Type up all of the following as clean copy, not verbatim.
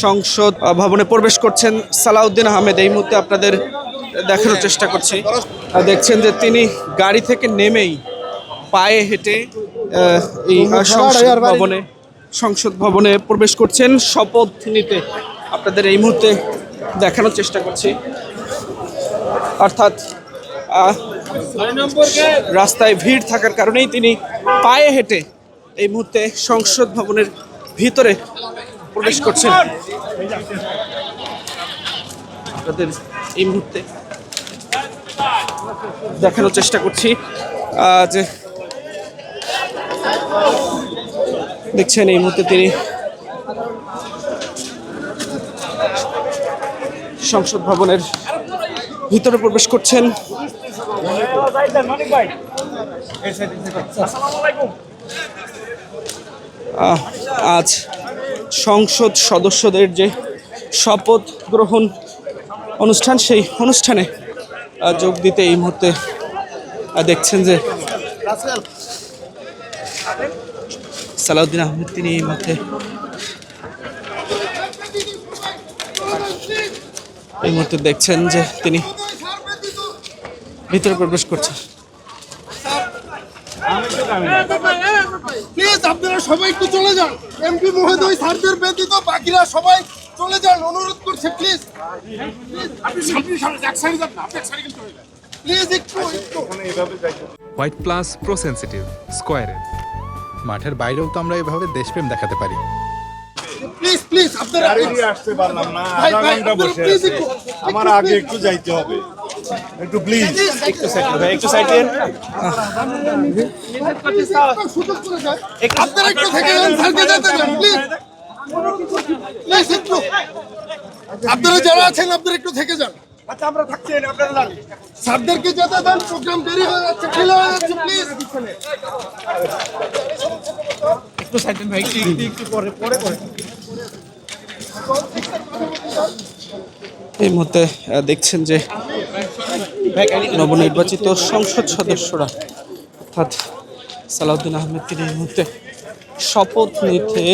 সংসদ ভবনে প্রবেশ করছেন সালাউদ্দিন আহমেদ। এই মুহূর্তে আপনাদের দেখানোর চেষ্টা করছি। দেখছেন যে তিনি গাড়ি থেকে নেমেই পায়ে হেঁটে এই সংসদ ভবনে প্রবেশ করছেন শপথ নিতে। আপনাদের এই মুহূর্তে দেখানোর চেষ্টা করছি। অর্থাৎ রাস্তায় ভিড় থাকার কারণেই তিনি পায়ে হেঁটে এই মুহূর্তে সংসদ ভবনের ভিতরে প্রবেশ করছেন। আপনাদের এই মুহূর্তে দেখানোর চেষ্টা করছি যে দেখছেন এই মুহূর্তে তিনি সংসদ ভবনের ভিতরে প্রবেশ করছেন। আজ সংসদ সদস্যদের যে শপথ গ্রহণ অনুষ্ঠান, সেই অনুষ্ঠানে যোগ দিতে এই মুহূর্তে দেখছেন যে সালাউদ্দিন আহমেদ তিনি এই মুহূর্তে দেখছেন যে তিনি ভিতরে প্রবেশ করছেন। প্লিজ আপনারা সবাই একটু চলে যান। এমপি মহোদয় স্যারদের ব্যতীত বাকিরা সবাই চলে যান, অনুরোধ করছে। প্লিজ প্লিজ একটু হোয়াইট প্লাস প্রো সেনসিটিভ স্কয়ারে মাঠের বাইরেও তো আমরা এভাবে দেশপ্রেম দেখাতে পারি। প্লিজ প্লিজ আপনারা আসতে পারলাম না, আধা ঘন্টা বসে আছি। আমার আগে একটু যাইতে হবে, একটু প্লিজ একটু সাইড ভাই, একটু সাইডে সুযোগ করে যান। আপনারা একটু থেকে যান, স্যারকে যেতে দেন প্লিজ। প্লিজ একটু আপনারা যারা আছেন আপনারা একটু থেকে যান। আচ্ছা আমরা থাকছি, আপনারা যান। স্যারদেরকে যেতে দেন, প্রোগ্রাম দেরি হয়ে যাচ্ছে, ফেলে হয়ে যাচ্ছে। প্লিজ একটু সাইড ভাই, একটু পরে এই মুহূর্তে দেখছেন যে নবনির্বাচিত সংসদ সদস্যরা অর্থাৎ সালাউদ্দিন আহমেদ তিনি এই মুহূর্তে শপথ নিতে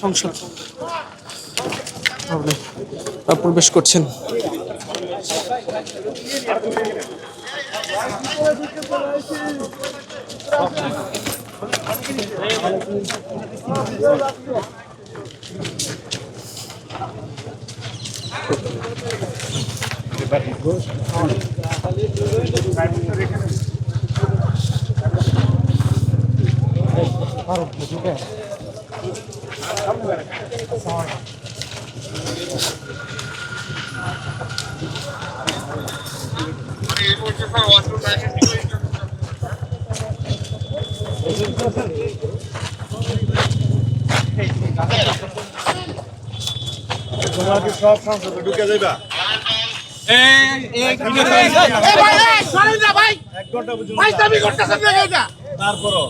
সংসদ ভবনে প্রবেশ করছেন। তোমরা কি সব সংসদে ঢুকে যাইবা? এক ঘন্টা পর্যন্ত তারপরও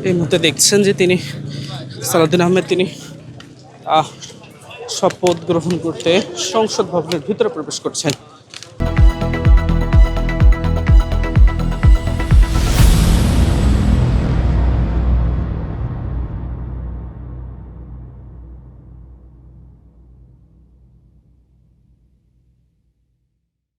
এই মুহূর্তে দেখছেন যে তিনি সালাউদ্দিন আহমেদ তিনি শপথ গ্রহণ করতে সংসদ ভবনের ভিতরে প্রবেশ করছেন।